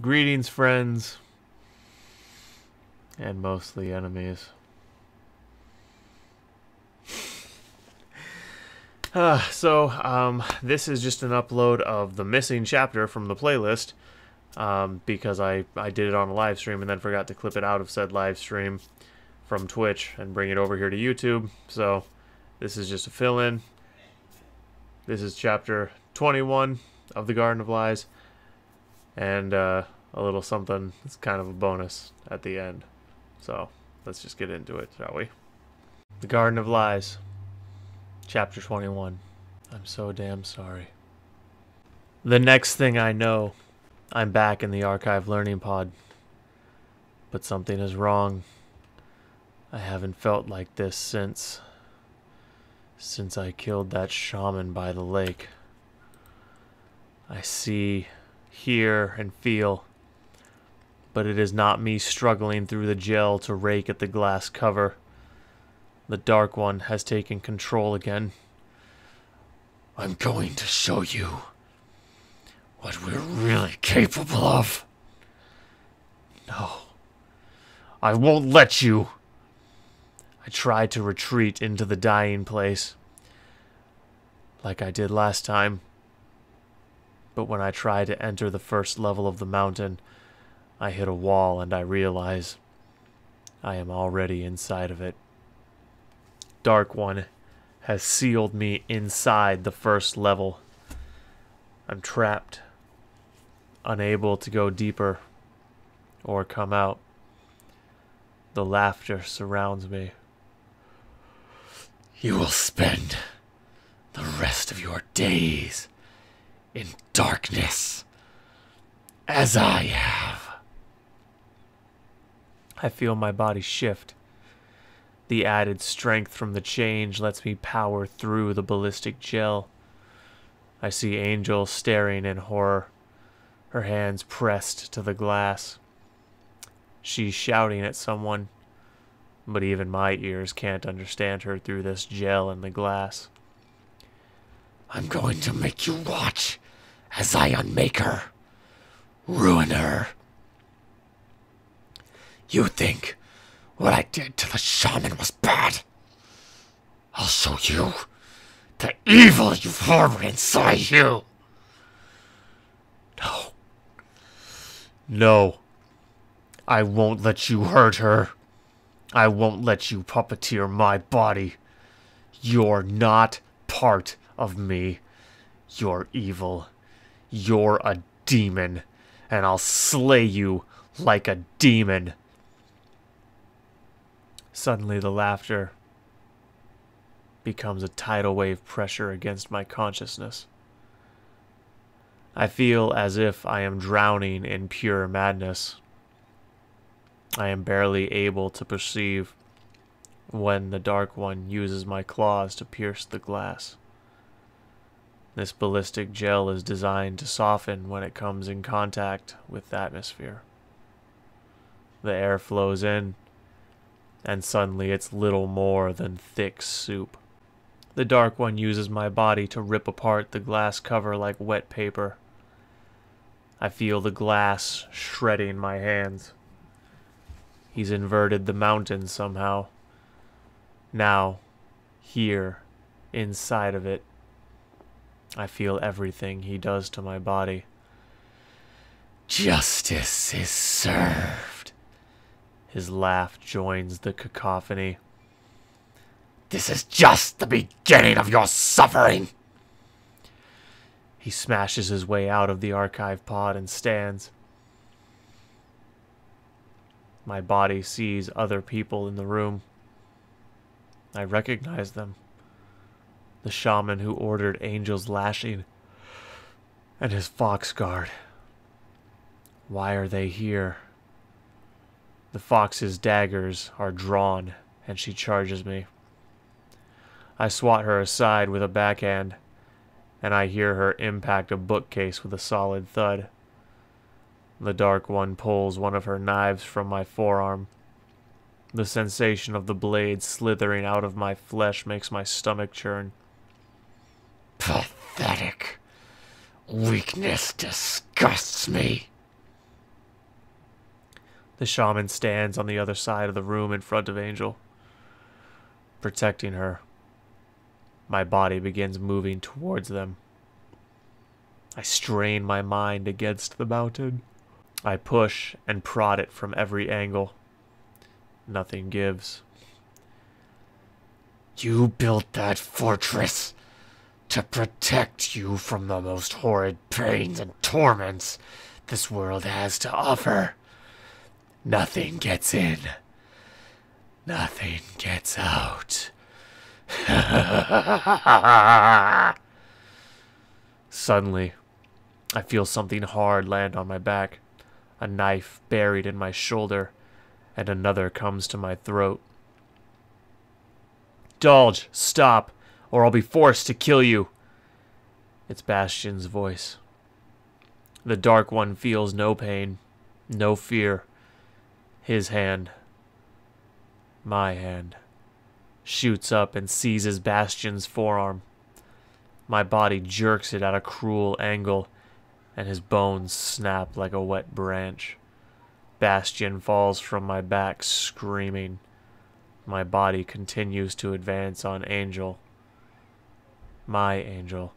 Greetings, friends, and mostly enemies. This is just an upload of the missing chapter from the playlist, because I did it on a live stream and then forgot to clip it out of said live stream from Twitch and bring it over here to YouTube. So this is just a fill-in. This is chapter 21 of the Garden of Lies, and a little something that's kind of a bonus at the end. So let's just get into it, shall we? The Garden of Lies, chapter 21. I'm so damn sorry. The next thing I know, I'm back in the archive learning pod. But something is wrong. I haven't felt like this since I killed that shaman by the lake. I see, hear, and feel, but it is not me struggling through the gel to rake at the glass cover. The Dark One has taken control again. I'm going to show you what we're really capable of. No, I won't let you. I tried to retreat into the dying place, like I did last time. But when I tried to enter the first level of the mountain, I hit a wall and I realize I am already inside of it. Dark One has sealed me inside the first level. I'm trapped, unable to go deeper or come out. The laughter surrounds me. You will spend the rest of your days in darkness, as I have. I feel my body shift. The added strength from the change lets me power through the ballistic gel. I see Angel staring in horror, her hands pressed to the glass. She's shouting at someone, but even my ears can't understand her through this gel and the glass. I'm going to make you watch as I unmake her, ruin her. You think what I did to the shaman was bad? I'll show you the evil you harbor inside you. No. No. I won't let you hurt her. I won't let you puppeteer my body. You're not part of me. You're evil. You're a demon, and I'll slay you like a demon. Suddenly the laughter becomes a tidal wave pressure against my consciousness. I feel as if I am drowning in pure madness. I am barely able to perceive when the Dark One uses my claws to pierce the glass. This ballistic gel is designed to soften when it comes in contact with the atmosphere. The air flows in, and suddenly it's little more than thick soup. The Dark One uses my body to rip apart the glass cover like wet paper. I feel the glass shredding my hands. He's inverted the mountain somehow. Now, here, inside of it, I feel everything he does to my body. Justice is served. His laugh joins the cacophony. This is just the beginning of your suffering. He smashes his way out of the archive pod and stands. My body sees other people in the room. I recognize them. The shaman who ordered Angel's lashing, and his fox guard. Why are they here? The fox's daggers are drawn, and she charges me. I swat her aside with a backhand, and I hear her impact a bookcase with a solid thud. The Dark One pulls one of her knives from my forearm. The sensation of the blade slithering out of my flesh makes my stomach churn. Pathetic. Weakness disgusts me. The shaman stands on the other side of the room in front of Angel, protecting her. My body begins moving towards them. I strain my mind against the mountain. I push and prod it from every angle. Nothing gives. You built that fortress to protect you from the most horrid pains and torments this world has to offer. Nothing gets in. Nothing gets out. Suddenly, I feel something hard land on my back, a knife buried in my shoulder, and another comes to my throat. Dulge, stop, or I'll be forced to kill you. It's Bastion's voice. The Dark One feels no pain, no fear. His hand, my hand, shoots up and seizes Bastion's forearm. My body jerks it at a cruel angle, and his bones snap like a wet branch. Bastion falls from my back, screaming. My body continues to advance on Angel. My Angel.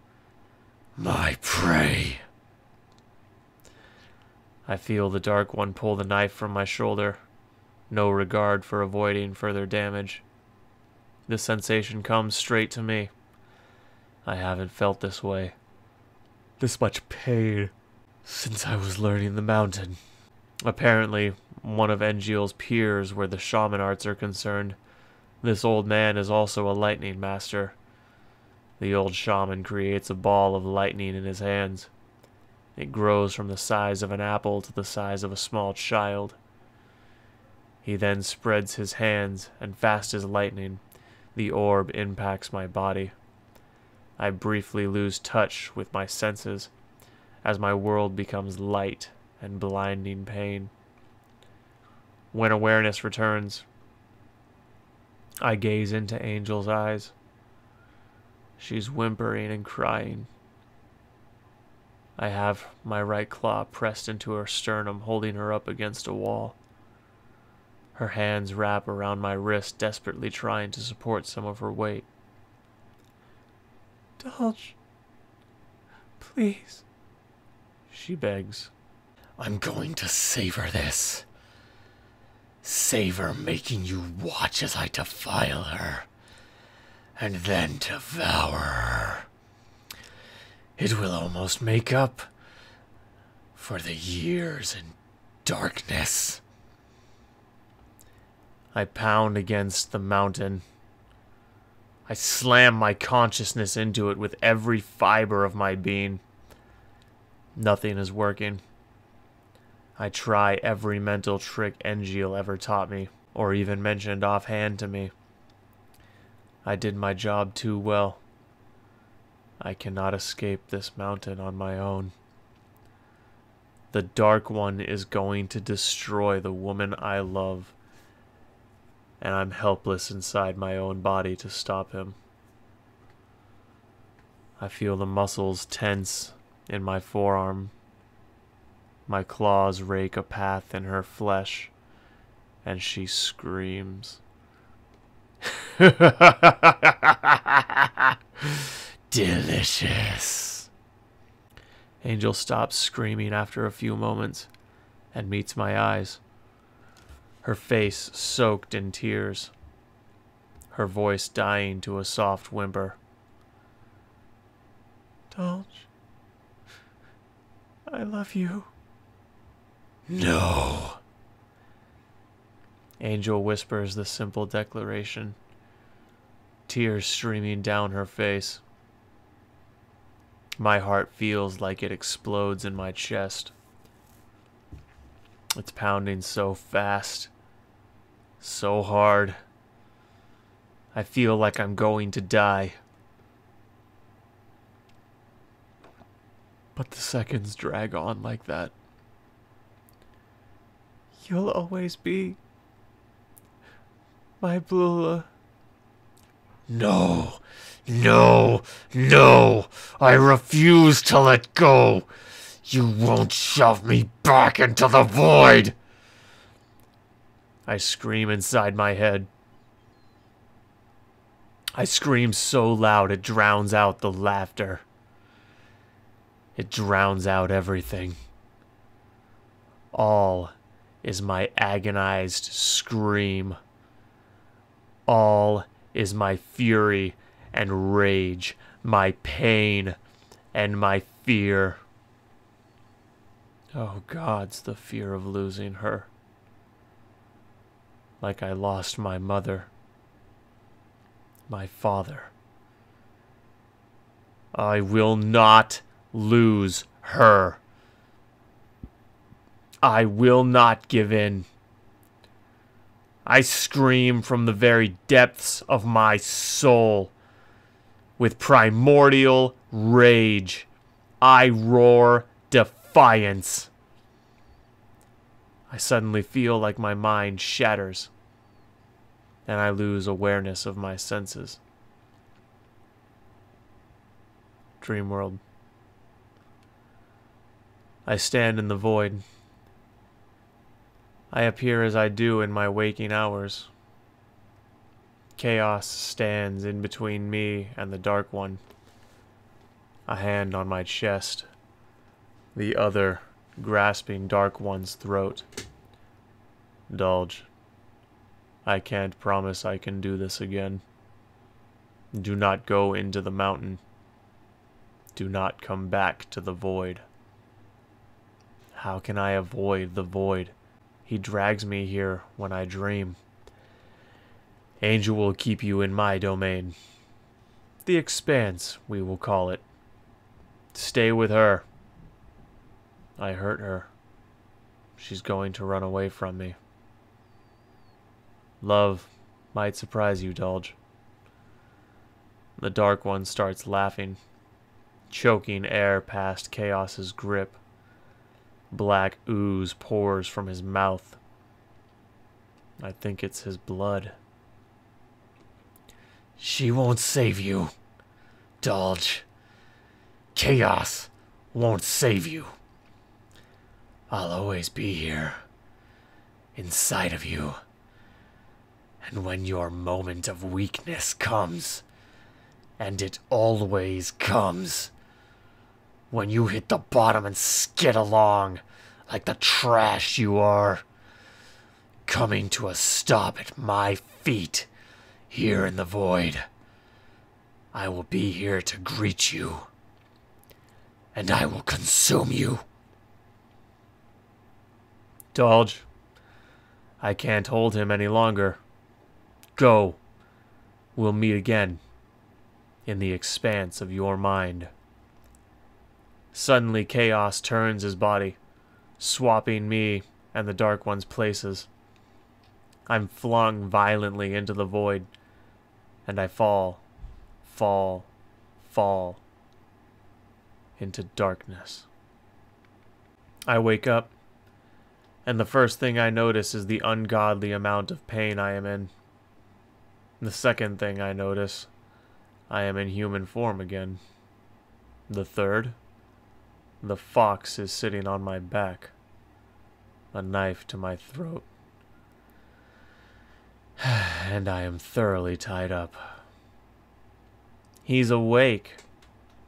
My prey. I feel the Dark One pull the knife from my shoulder. No regard for avoiding further damage. The sensation comes straight to me. I haven't felt this way. This much pain since I was learning the mountain. Apparently, one of Engiel's peers where the shaman arts are concerned. This old man is also a lightning master. The old shaman creates a ball of lightning in his hands. It grows from the size of an apple to the size of a small child. He then spreads his hands, and fast as lightning, the orb impacts my body. I briefly lose touch with my senses, as my world becomes light and blinding pain. When awareness returns, I gaze into Angel's eyes. She's whimpering and crying. I have my right claw pressed into her sternum, holding her up against a wall. Her hands wrap around my wrist, desperately trying to support some of her weight. Dulge, please, she begs. I'm going to savor this. Savor making you watch as I defile her, and then devour her. It will almost make up for the years in darkness. I pound against the mountain. I slam my consciousness into it with every fiber of my being. Nothing is working. I try every mental trick Engiel ever taught me, or even mentioned offhand to me. I did my job too well. I cannot escape this mountain on my own. The Dark One is going to destroy the woman I love, and I'm helpless inside my own body to stop him. I feel the muscles tense in my forearm. My claws rake a path in her flesh, and she screams. Delicious. Angel stops screaming after a few moments and meets my eyes. Her face soaked in tears, her voice dying to a soft whimper. Dulge, I love you. No. Angel whispers the simple declaration, tears streaming down her face. My heart feels like it explodes in my chest. It's pounding so fast, so hard. I feel like I'm going to die. But the seconds drag on like that. You'll always be my Blula. No, no, no. I refuse to let go. You won't shove me back into the void. I scream inside my head. I scream so loud it drowns out the laughter. It drowns out everything. All is my agonized scream. All is my fury and rage, my pain and my fear. Oh, God's the fear of losing her. Like I lost my mother, my father. I will not lose her. I will not give in. I scream from the very depths of my soul. With primordial rage, I roar defiance. I suddenly feel like my mind shatters, and I lose awareness of my senses. Dream world. I stand in the void. I appear as I do in my waking hours. Chaos stands in between me and the Dark One. A hand on my chest. The other grasping Dark One's throat. Dulge. I can't promise I can do this again. Do not go into the mountain. Do not come back to the void. How can I avoid the void? He drags me here when I dream. Angel will keep you in my domain. The Expanse, we will call it. Stay with her. I hurt her. She's going to run away from me. Love might surprise you, Dulge. The Dark One starts laughing, choking air past Chaos's grip. Black ooze pours from his mouth. I think it's his blood. She won't save you, Dulge. Chaos won't save you. I'll always be here, inside of you. And when your moment of weakness comes, and it always comes, when you hit the bottom and skid along like the trash you are, coming to a stop at my feet here in the void, I will be here to greet you, and I will consume you. Dulge, I can't hold him any longer. Go. We'll meet again in the expanse of your mind. Suddenly, Chaos turns his body, swapping me and the Dark One's places. I'm flung violently into the void, and I fall into darkness. I wake up, and the first thing I notice is the ungodly amount of pain I am in. The second thing I notice, I am in human form again. The third, the fox is sitting on my back, a knife to my throat, and I am thoroughly tied up. He's awake,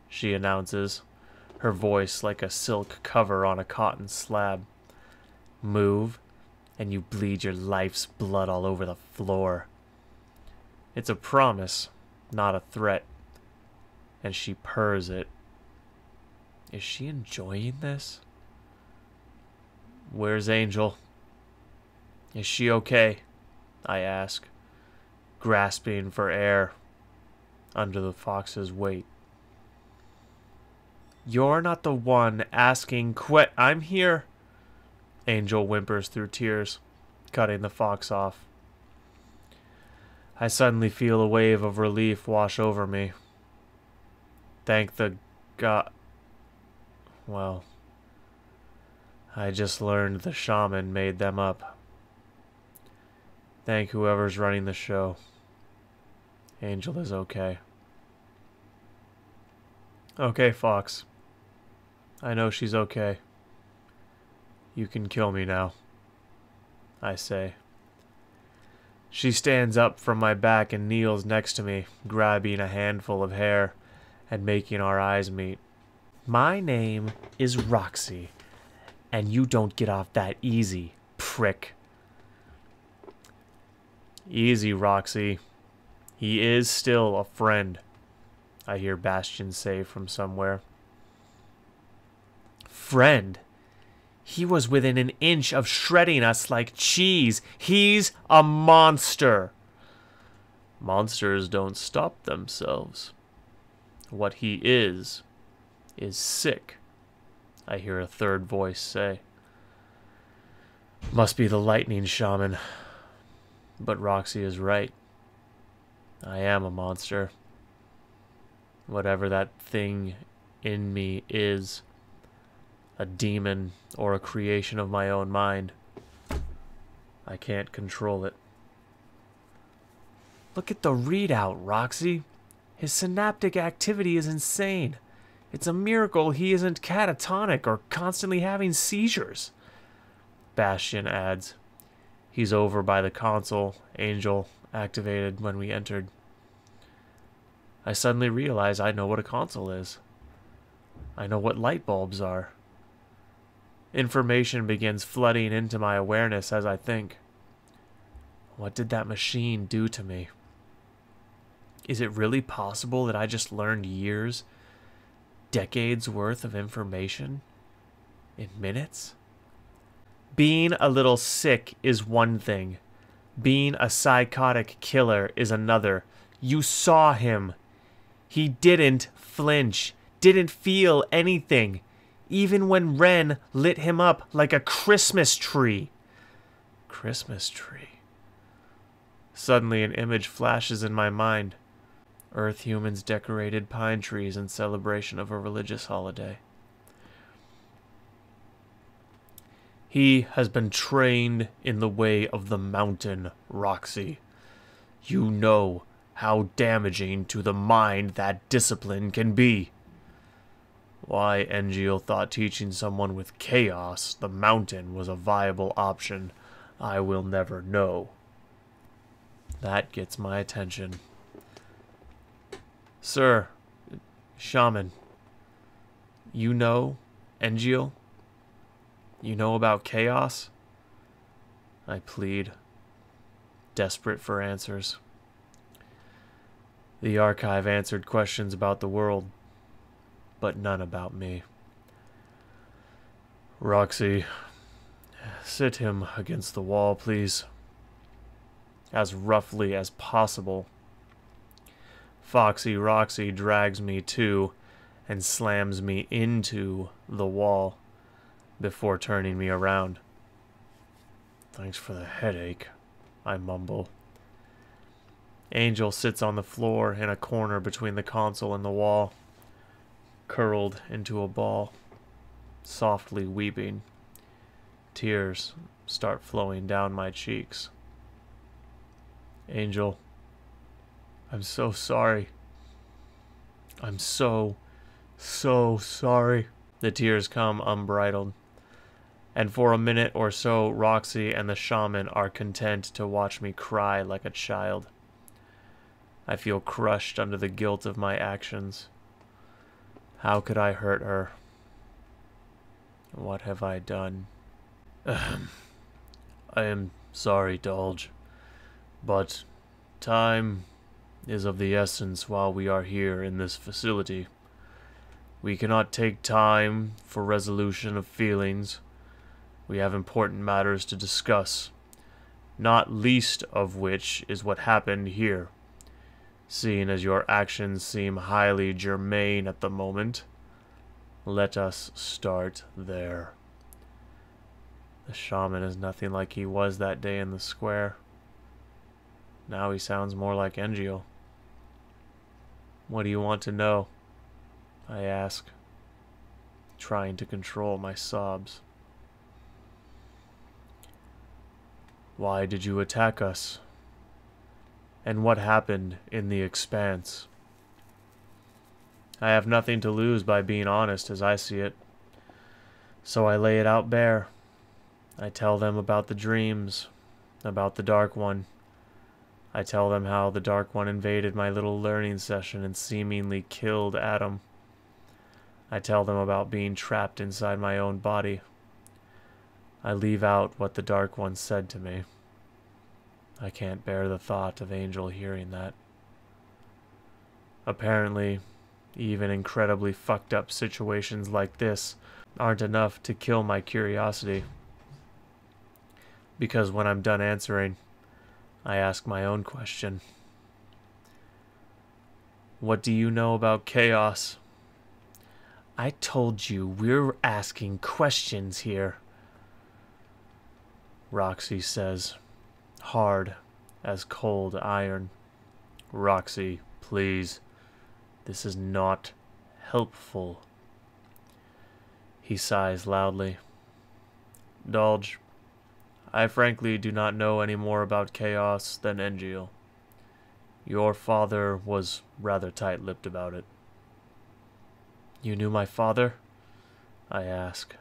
she announces, her voice like a silk cover on a cotton slab. Move, and you bleed your life's blood all over the floor. It's a promise, not a threat, and she purrs it. Is she enjoying this? Where's Angel? Is she okay? I ask, grasping for air under the fox's weight. You're not the one asking. Quit. I'm here. Angel whimpers through tears, cutting the fox off. I suddenly feel a wave of relief wash over me. Thank the God. Well, I just learned the shaman made them up. Thank whoever's running the show. Angel is okay. Okay, Fox. I know she's okay. You can kill me now, I say. She stands up from my back and kneels next to me, grabbing a handful of hair and making our eyes meet. My name is Roxy, and you don't get off that easy, prick. Easy, Roxy. He is still a friend, I hear Bastion say from somewhere. Friend? He was within an inch of shredding us like cheese. He's a monster. Monsters don't stop themselves. What he is sick, I hear a third voice say. Must be the lightning shaman. But Roxy is right. I am a monster. Whatever that thing in me is, a demon or a creation of my own mind, I can't control it. Look at the readout, Roxy. His synaptic activity is insane. It's a miracle he isn't catatonic or constantly having seizures. Bastion adds. He's over by the console, Angel activated when we entered. I suddenly realize I know what a console is. I know what light bulbs are. Information begins flooding into my awareness as I think. What did that machine do to me? Is it really possible that I just learned years, decades worth of information in minutes? Being a little sick is one thing. Being a psychotic killer is another. You saw him. He didn't flinch, didn't feel anything, even when Ren lit him up like a Christmas tree. Christmas tree. Suddenly an image flashes in my mind. Earth humans decorated pine trees in celebration of a religious holiday. He has been trained in the way of the mountain, Roxy. You know how damaging to the mind that discipline can be. Why Engiel thought teaching someone with chaos the mountain was a viable option, I will never know. That gets my attention. Sir, Shaman, you know Engiel? You know about chaos? I plead, desperate for answers. The archive answered questions about the world, but none about me. Roxy, sit him against the wall, please. As roughly as possible. Foxy Roxy drags me to and slams me into the wall before turning me around. Thanks for the headache, I mumble. Angel sits on the floor in a corner between the console and the wall, curled into a ball, softly weeping. Tears start flowing down my cheeks. Angel, I'm so sorry. I'm so sorry. The tears come unbridled. And for a minute or so, Roxy and the shaman are content to watch me cry like a child. I feel crushed under the guilt of my actions. How could I hurt her? What have I done? I am sorry, Dolge, but time is of the essence while we are here in this facility. We cannot take time for resolution of feelings. We have important matters to discuss, not least of which is what happened here. Seeing as your actions seem highly germane at the moment, let us start there. The shaman is nothing like he was that day in the square. Now he sounds more like Engiel. What do you want to know? I ask, trying to control my sobs. Why did you attack us? And what happened in the expanse? I have nothing to lose by being honest as I see it. So I lay it out bare. I tell them about the dreams, about the Dark One, I tell them how the Dark One invaded my little learning session and seemingly killed Adam. I tell them about being trapped inside my own body. I leave out what the Dark One said to me. I can't bear the thought of Angel hearing that. Apparently, even incredibly fucked up situations like this aren't enough to kill my curiosity. Because when I'm done answering, I ask my own question. What do you know about chaos? I told you we're asking questions here, Roxy says, hard as cold iron. Roxy, please. This is not helpful. He sighs loudly. Dulge, I frankly do not know any more about chaos than Engiel. Your father was rather tight-lipped about it. You knew my father? I ask,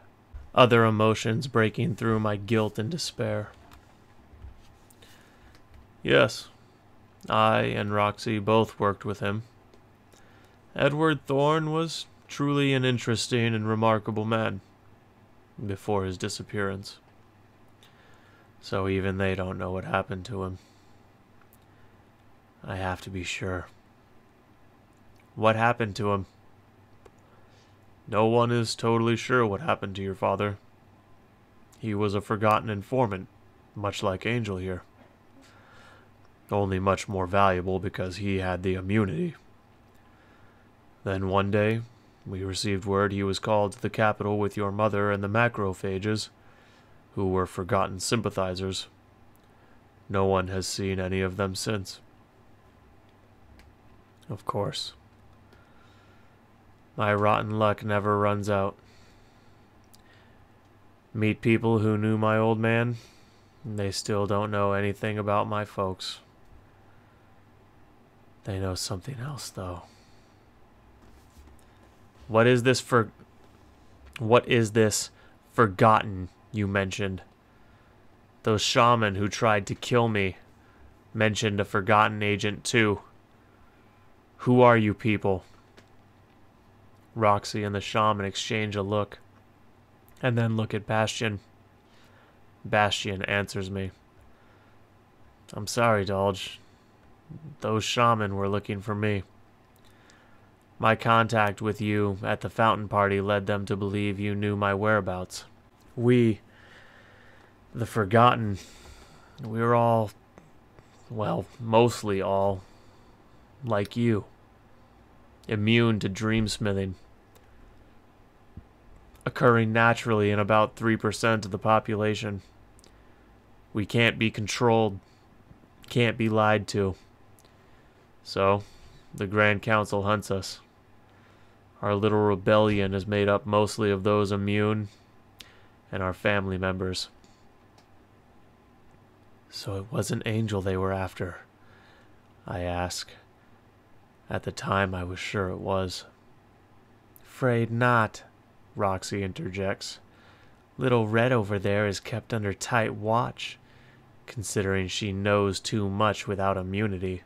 other emotions breaking through my guilt and despair. Yes, I and Roxy both worked with him. Edward Thorne was truly an interesting and remarkable man before his disappearance. So even they don't know what happened to him. I have to be sure. What happened to him? No one is totally sure what happened to your father. He was a forgotten informant, much like Angel here. Only much more valuable because he had the immunity. Then one day, we received word he was called to the capital with your mother and the macrophages, who were forgotten sympathizers. No one has seen any of them since. Of course. My rotten luck never runs out. Meet people who knew my old man, and they still don't know anything about my folks. They know something else, though. What is this forgotten you mentioned? Those shaman who tried to kill me mentioned a forgotten agent too. Who are you people? Roxy and the shaman exchange a look, and then look at Bastion. Bastion answers me. I'm sorry, Dulge. Those shaman were looking for me. My contact with you at the fountain party led them to believe you knew my whereabouts. We, the Forgotten, we're all, well, mostly all, like you, immune to dreamsmithing, occurring naturally in about 3% of the population. We can't be controlled, can't be lied to. So, the Grand Council hunts us. Our little rebellion is made up mostly of those immune and our family members. So it wasn't Angel they were after, I ask. At the time I was sure it was. Afraid not, Roxy interjects. Little Red over there is kept under tight watch, considering she knows too much without immunity.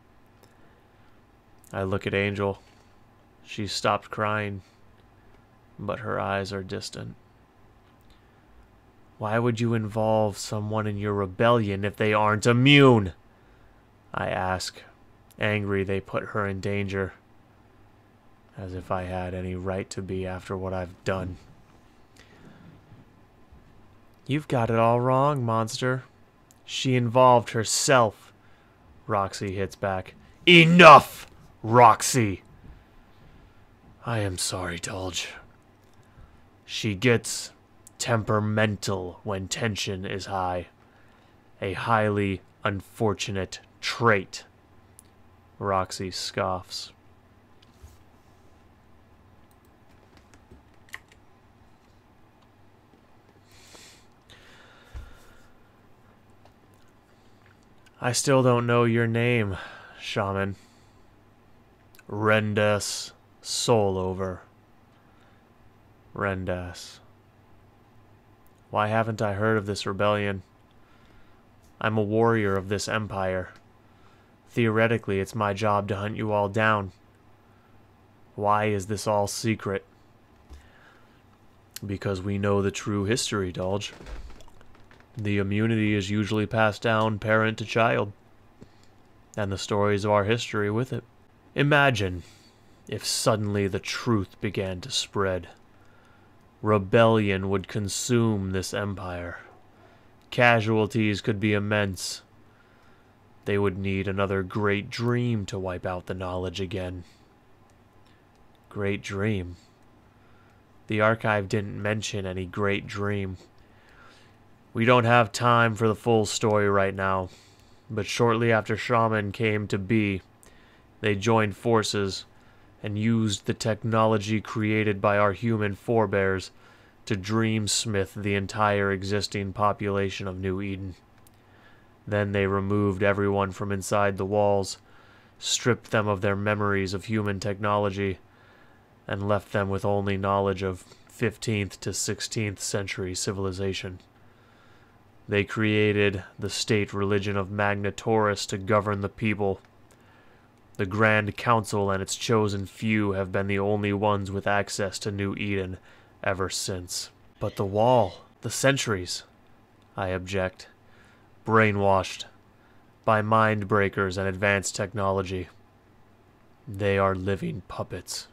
I look at Angel. She stopped crying, but her eyes are distant. Why would you involve someone in your rebellion if they aren't immune? I ask, angry they put her in danger, as if I had any right to be after what I've done. You've got it all wrong, monster. She involved herself, Roxy hits back. Enough, Roxy! I am sorry, Dulge. She gets temperamental when tension is high. A highly unfortunate trait. Roxy scoffs. I still don't know your name, shaman. Rendas Soulover. Rendas. Why haven't I heard of this rebellion? I'm a warrior of this empire. Theoretically, it's my job to hunt you all down. Why is this all secret? Because we know the true history, Dolge. The immunity is usually passed down parent to child, and the stories of our history with it. Imagine if suddenly the truth began to spread. Rebellion would consume this empire. Casualties could be immense. They would need another great dream to wipe out the knowledge again. Great dream. The archive didn't mention any great dream. We don't have time for the full story right now, but shortly after Shaman came to be, they joined forces and used the technology created by our human forebears to dreamsmith the entire existing population of New Eden. Then they removed everyone from inside the walls, stripped them of their memories of human technology, and left them with only knowledge of 15th to 16th century civilization. They created the state religion of Magnetoris to govern the people. The Grand Council and its chosen few have been the only ones with access to New Eden ever since. But the wall, the sentries, I object. Brainwashed by mind breakers and advanced technology. They are living puppets.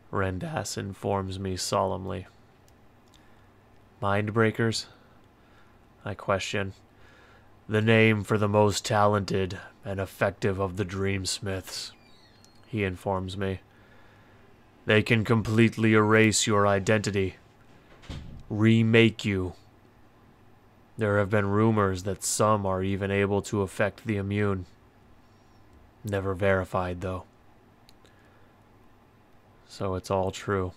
Rendas informs me solemnly. Mind breakers? I question. The name for the most talented and effective of the dreamsmiths, he informs me. They can completely erase your identity, remake you. There have been rumors that some are even able to affect the immune. Never verified, though. So it's all true.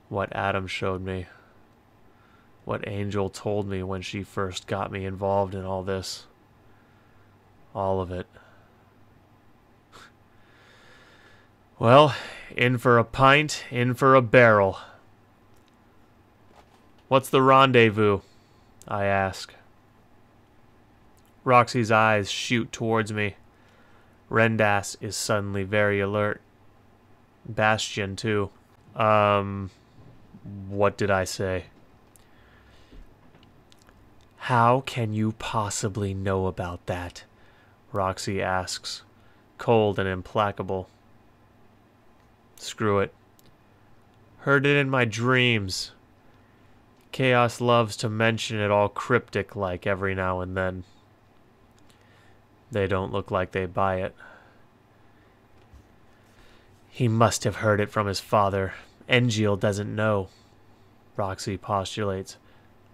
What Adam showed me. What Angel told me when she first got me involved in all this. All of it. Well, in for a pint, in for a barrel. What's the rendezvous? I ask. Roxy's eyes shoot towards me. Rendas is suddenly very alert. Bastion, too. What did I say? How can you possibly know about that? Roxy asks, cold and implacable. Screw it. Heard it in my dreams. Chaos loves to mention it all cryptic-like every now and then. They don't look like they buy it. He must have heard it from his father. Engiel doesn't know, Roxy postulates.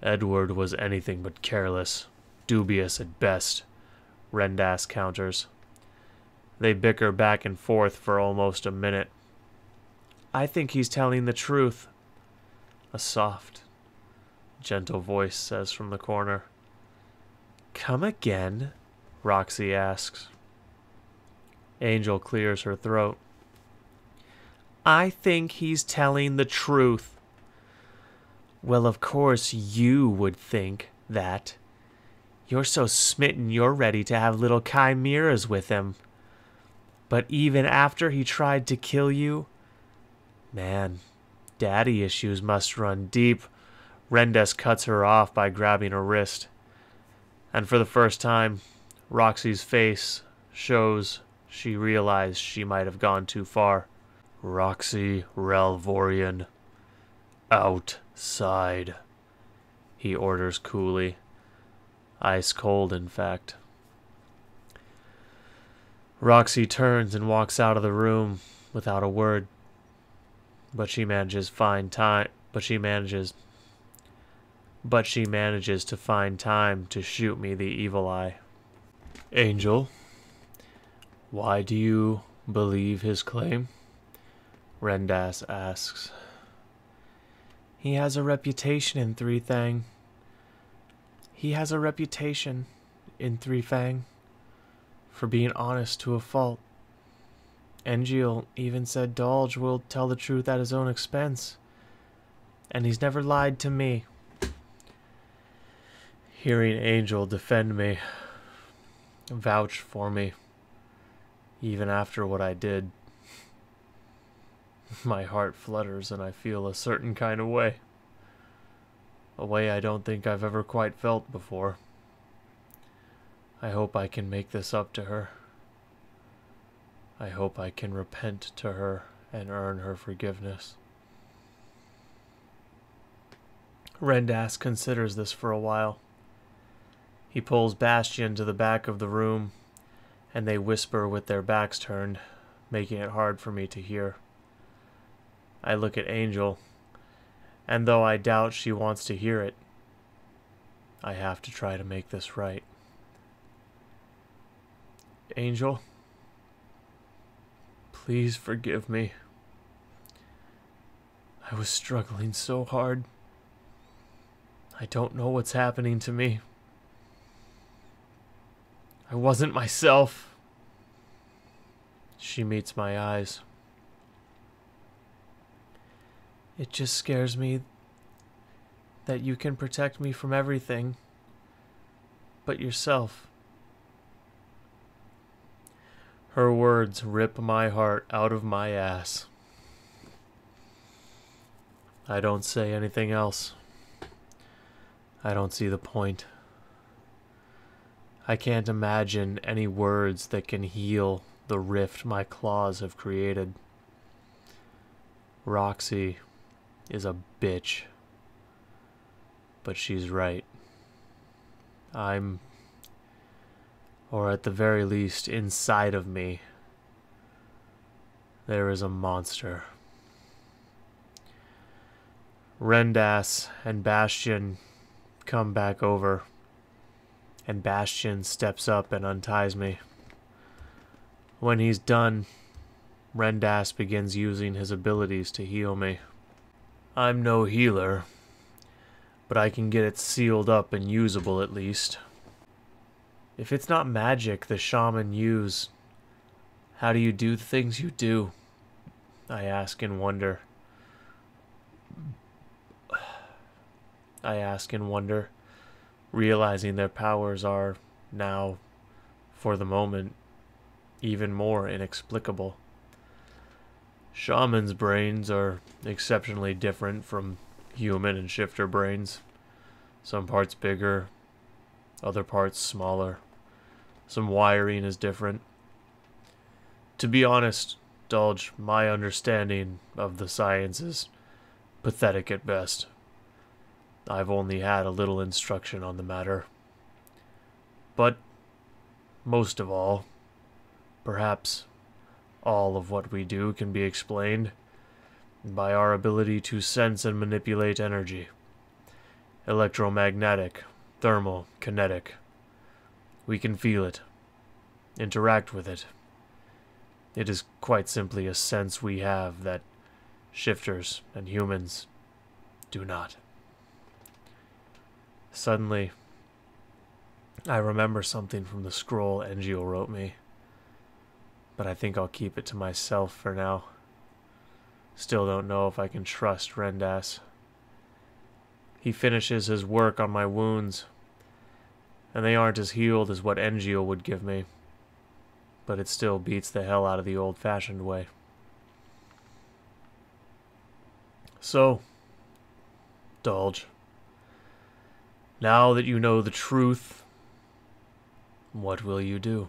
Edward was anything but careless. Dubious at best, Rendas counters. They bicker back and forth for almost a minute. I think he's telling the truth. A soft, gentle voice says from the corner. Come again? Roxy asks. Angel clears her throat. I think he's telling the truth. Well, of course you would think that. You're so smitten you're ready to have little chimeras with him. But even after he tried to kill you? Man, daddy issues must run deep. Rendas cuts her off by grabbing her wrist. And for the first time, Roxy's face shows she realized she might have gone too far. Roxy Ralvorian, outside, he orders coolly. Ice cold, in fact. Roxy turns and walks out of the room without a word. But she manages to find time to shoot me the evil eye. Angel, why do you believe his claim? Rendas asks. He has a reputation in Three Fang. For being honest to a fault. Engiel even said Dolge will tell the truth at his own expense. And he's never lied to me. Hearing Angel defend me, vouch for me, even after what I did. My heart flutters and I feel a certain kind of way. A way I don't think I've ever quite felt before. I hope I can make this up to her. I hope I can repent to her and earn her forgiveness. Rendas considers this for a while. He pulls Bastion to the back of the room, and they whisper with their backs turned, making it hard for me to hear. I look at Angel, and though I doubt she wants to hear it, I have to try to make this right. Angel, please forgive me. I was struggling so hard. I don't know what's happening to me. I wasn't myself. She meets my eyes. It just scares me that you can protect me from everything but yourself. Her words rip my heart out of my ass. I don't say anything else. I don't see the point. I can't imagine any words that can heal the rift my claws have created. Roxy is a bitch. But she's right. Or at the very least, inside of me, there is a monster. Rendas and Bastion come back over, and Bastion steps up and unties me. When he's done, Rendas begins using his abilities to heal me. I'm no healer, but I can get it sealed up and usable at least. If it's not magic the shaman use, how do you do the things you do? I ask in wonder. Realizing their powers are now, for the moment, even more inexplicable. Shaman's brains are exceptionally different from human and shifter brains. Some parts bigger, other parts smaller. Some wiring is different. To be honest, Dulge, my understanding of the science is pathetic at best. I've only had a little instruction on the matter. But, most of all, perhaps all of what we do can be explained by our ability to sense and manipulate energy. Electromagnetic, thermal, kinetic. We can feel it, interact with it. It is quite simply a sense we have that shifters and humans do not. Suddenly, I remember something from the scroll Engio wrote me, but I think I'll keep it to myself for now. Still don't know if I can trust Rendas. He finishes his work on my wounds, and they aren't as healed as what Engio would give me, but it still beats the hell out of the old-fashioned way. So, Dulge, now that you know the truth, what will you do?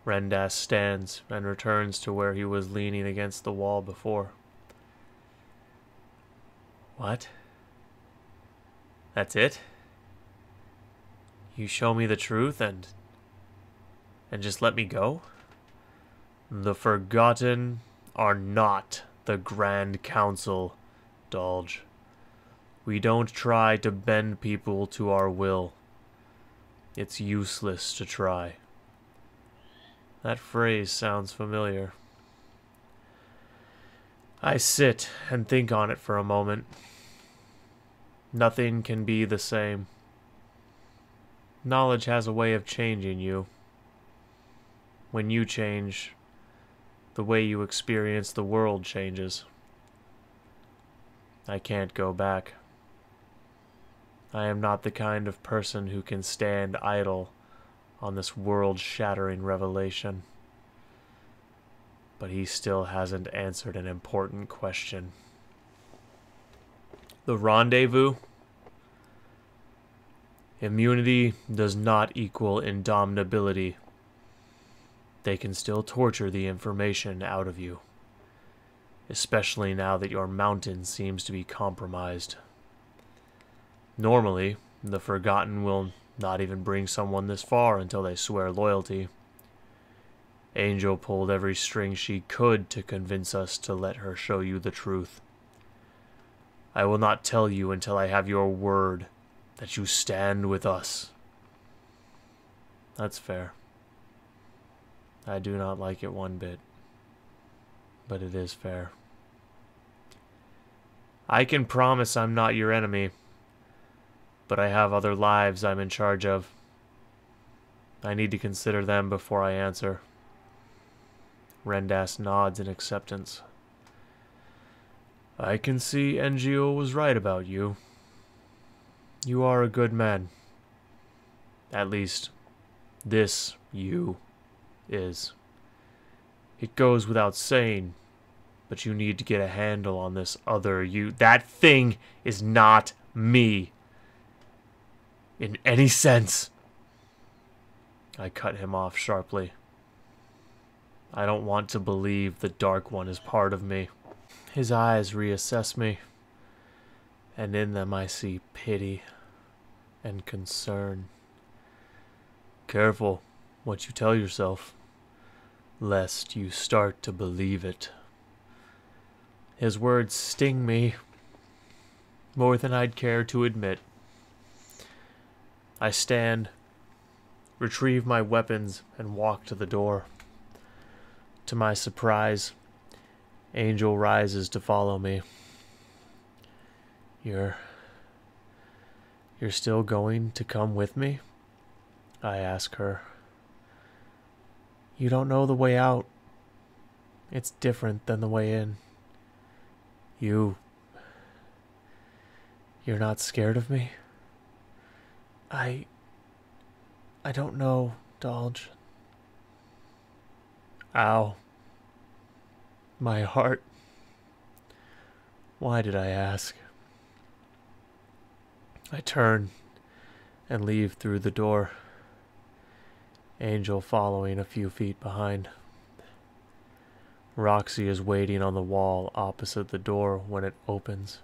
Rendas stands and returns to where he was leaning against the wall before. What? That's it? You show me the truth and just let me go? The Forgotten are not the Grand Council, Dulge. We don't try to bend people to our will. It's useless to try. That phrase sounds familiar. I sit and think on it for a moment. Nothing can be the same. Knowledge has a way of changing you. When you change, the way you experience the world changes. I can't go back. I am not the kind of person who can stand idle on this world-shattering revelation. But he still hasn't answered an important question. The rendezvous? Immunity does not equal indomitability. They can still torture the information out of you, especially now that your mountain seems to be compromised. Normally, the Forgotten will not even bring someone this far until they swear loyalty. Angel pulled every string she could to convince us to let her show you the truth. I will not tell you until I have your word that you stand with us. That's fair. I do not like it one bit, but it is fair. I can promise I'm not your enemy, but I have other lives I'm in charge of. I need to consider them before I answer. Rendas nods in acceptance. I can see NGO was right about you. You are a good man. At least, this you is. It goes without saying, but you need to get a handle on this other you. That thing is not me. In any sense. I cut him off sharply. I don't want to believe the Dark One is part of me. His eyes reassess me, and in them I see pity and concern. Careful what you tell yourself, lest you start to believe it. His words sting me more than I'd care to admit. I stand, retrieve my weapons, and walk to the door. To my surprise, Angel rises to follow me. You're still going to come with me? I ask her. You don't know the way out. It's different than the way in. You're not scared of me? I don't know, Dolge. Ow. My heart. Why did I ask? I turn and leave through the door, Angel following a few feet behind. Roxy is waiting on the wall opposite the door when it opens.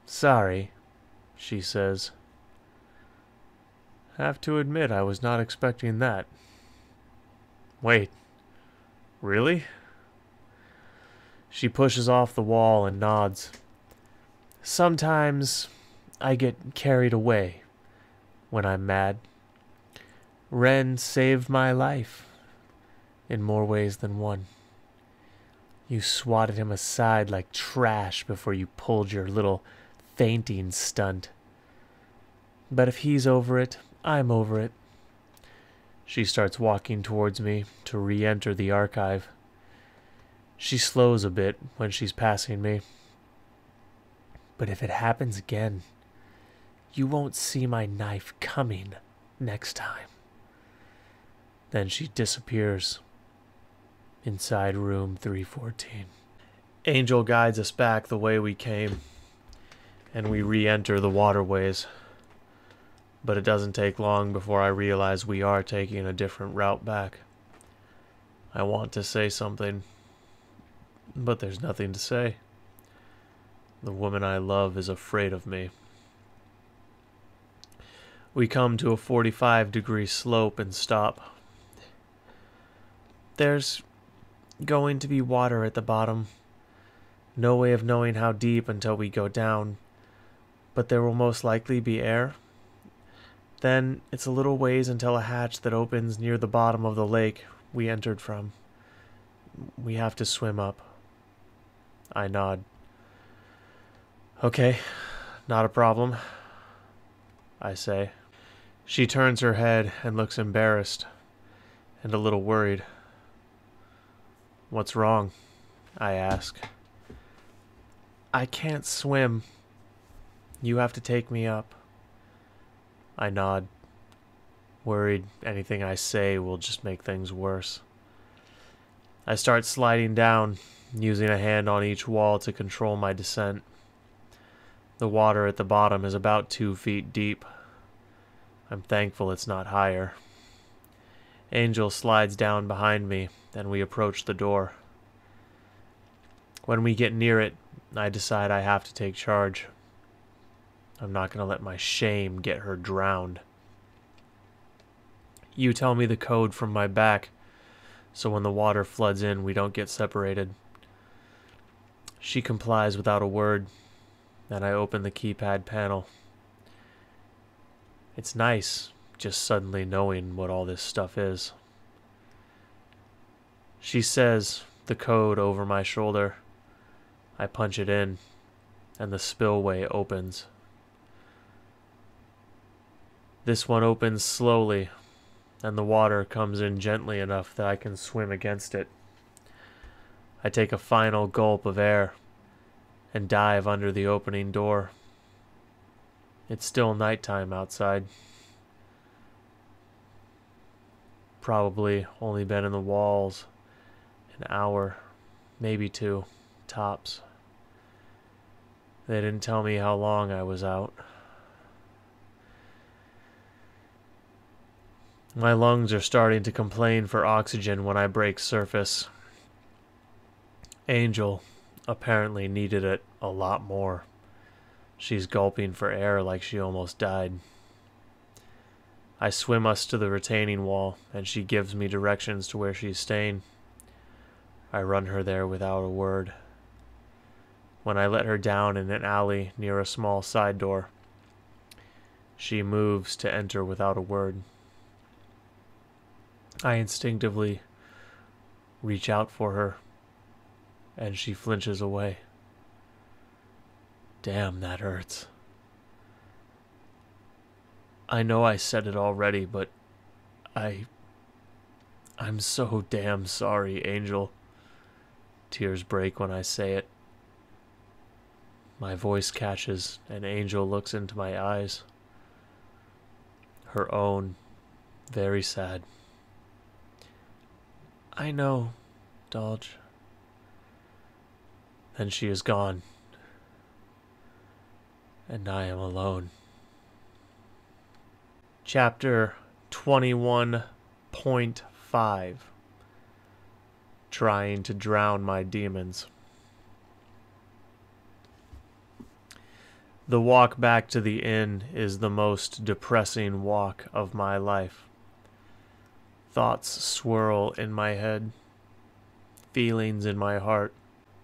Sorry, she says. Have to admit I was not expecting that. Wait, really? She pushes off the wall and nods. Sometimes I get carried away when I'm mad. Ren saved my life in more ways than one. You swatted him aside like trash before you pulled your little fainting stunt. But if he's over it, I'm over it. She starts walking towards me to re-enter the archive. She slows a bit when she's passing me. But if it happens again, you won't see my knife coming next time. Then she disappears inside room 314. Angel guides us back the way we came, and we re-enter the waterways. But it doesn't take long before I realize we are taking a different route back. I want to say something, but there's nothing to say. The woman I love is afraid of me. We come to a 45-degree slope and stop. There's going to be water at the bottom. No way of knowing how deep until we go down, but there will most likely be air. Then it's a little ways until a hatch that opens near the bottom of the lake we entered from. We have to swim up. I nod. Okay, not a problem, I say. She turns her head and looks embarrassed and a little worried. What's wrong? I ask. I can't swim. You have to take me up. I nod. worried anything I say will just make things worse. I start sliding down, using a hand on each wall to control my descent. The water at the bottom is about 2 feet deep. I'm thankful it's not higher. Angel slides down behind me, and we approach the door. When we get near it, I decide I have to take charge. I'm not going to let my shame get her drowned. You tell me the code from my back, so when the water floods in, we don't get separated. She complies without a word, and I open the keypad panel. It's nice, just suddenly knowing what all this stuff is. She says the code over my shoulder. I punch it in, and the spillway opens. This one opens slowly, and the water comes in gently enough that I can swim against it. I take a final gulp of air and dive under the opening door. It's still nighttime outside. Probably only been in the walls an hour, maybe 2, tops. They didn't tell me how long I was out. My lungs are starting to complain for oxygen when I break surface. Angel apparently needed it a lot more. She's gulping for air like she almost died. I swim us to the retaining wall, and she gives me directions to where she's staying. I run her there without a word. When I let her down in an alley near a small side door, she moves to enter without a word. I instinctively reach out for her, and she flinches away. Damn, that hurts. I know I said it already, but I'm so damn sorry, Angel. Tears break when I say it. My voice catches, and Angel looks into my eyes. Her own, very sad. I know, Dodge. Then she is gone, and I am alone. Chapter 21.5 Trying to Drown My Demons. The walk back to the inn is the most depressing walk of my life. Thoughts swirl in my head, feelings in my heart.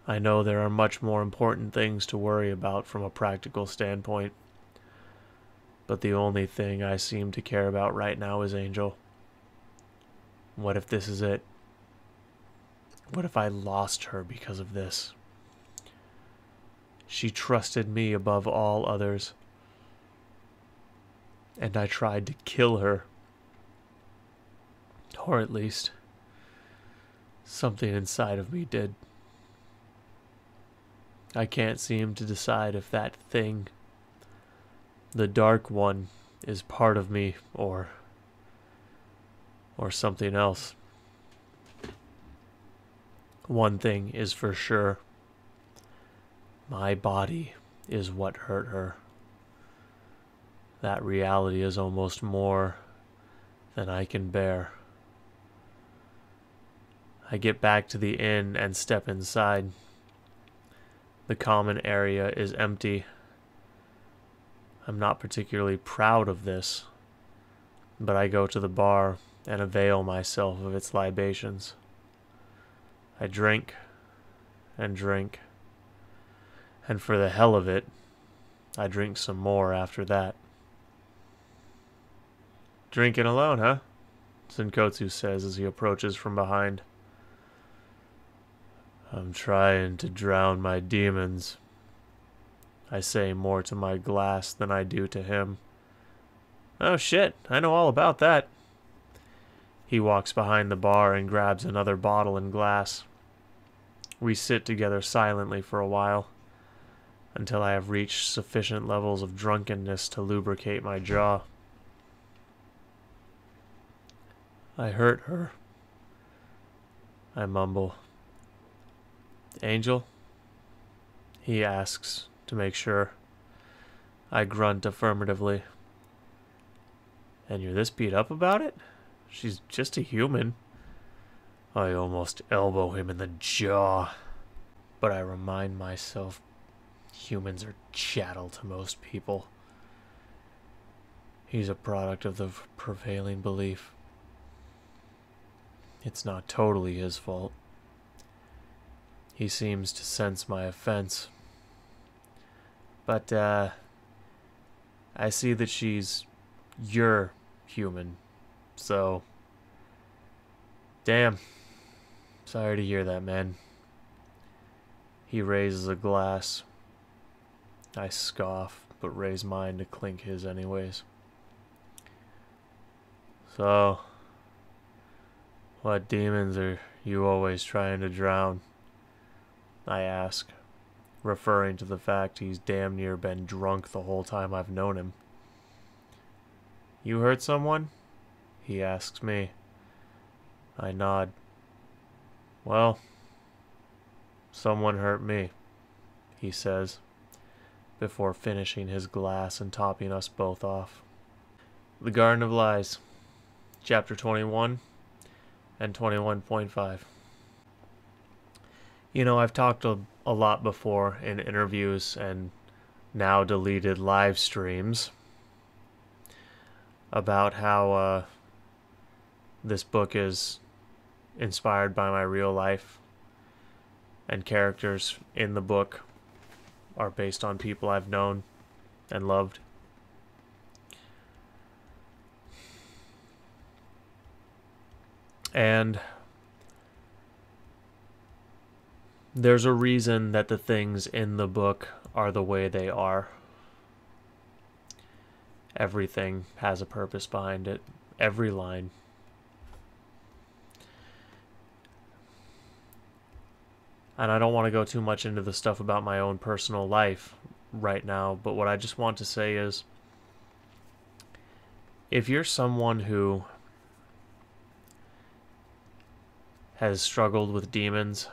I know there are much more important things to worry about from a practical standpoint, but the only thing I seem to care about right now is Angel. What if this is it? What if I lost her because of this? She trusted me above all others, and I tried to kill her. Or at least, something inside of me did. I can't seem to decide if that thing, the dark one, is part of me or something else. One thing is for sure. My body is what hurt her. That reality is almost more than I can bear. I get back to the inn and step inside. The common area is empty. I'm not particularly proud of this, but I go to the bar and avail myself of its libations. I drink and drink, and for the hell of it, I drink some more after that. Drinking alone, huh? Senkotsu says as he approaches from behind. I'm trying to drown my demons. I say more to my glass than I do to him. Oh shit, I know all about that. He walks behind the bar and grabs another bottle and glass. We sit together silently for a while, until I have reached sufficient levels of drunkenness to lubricate my jaw. I hurt her. I mumble. Angel? He asks to make sure. I grunt affirmatively. And you're this beat up about it? She's just a human. I almost elbow him in the jaw. But I remind myself humans are chattel to most people. He's a product of the prevailing belief. It's not totally his fault. He seems to sense my offense. But, I see that she's your human. So, damn. Sorry to hear that, man. He raises a glass. I scoff, but raise mine to clink his anyways. So, what demons are you always trying to drown? I ask, referring to the fact he's damn near been drunk the whole time I've known him. You hurt someone? He asks me. I nod. Well, someone hurt me, he says, before finishing his glass and topping us both off. The Garden of Lies, Chapter 21 and 21.5. You know, I've talked a lot before in interviews and now deleted live streams about how this book is inspired by my real life, and characters in the book are based on people I've known and loved. And there's a reason that the things in the book are the way they are. Everything has a purpose behind it. Every line. And I don't want to go too much into the stuff about my own personal life right now, but what I just want to say is, if you're someone who has struggled with demons,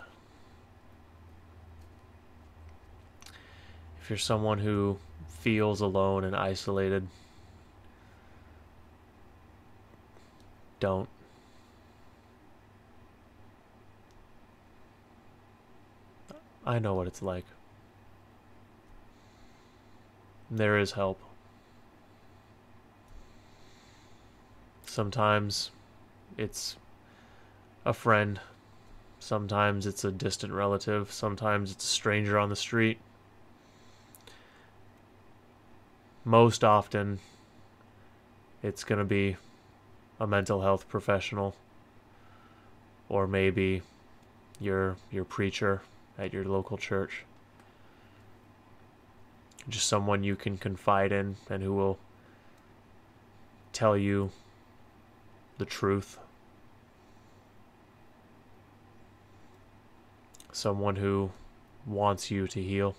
if you're someone who feels alone and isolated, don't. I know what it's like. There is help. Sometimes it's a friend. Sometimes it's a distant relative. Sometimes it's a stranger on the street. Most often, it's going to be a mental health professional, or maybe your preacher at your local church. Just someone you can confide in and who will tell you the truth. Someone who wants you to heal.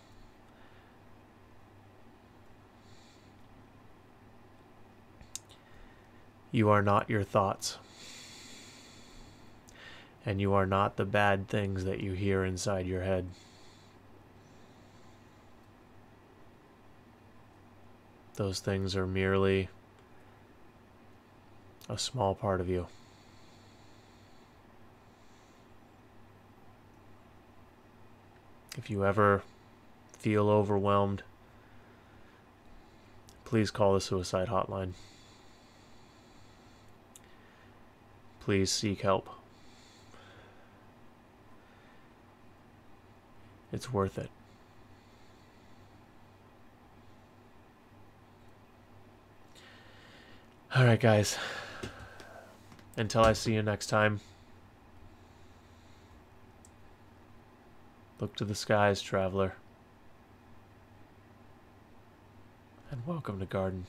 You are not your thoughts. And you are not the bad things that you hear inside your head. Those things are merely a small part of you. If you ever feel overwhelmed, please call the suicide hotline. Please seek help. It's worth it. Alright, guys. Until I see you next time, look to the skies, traveler. And welcome to Garden.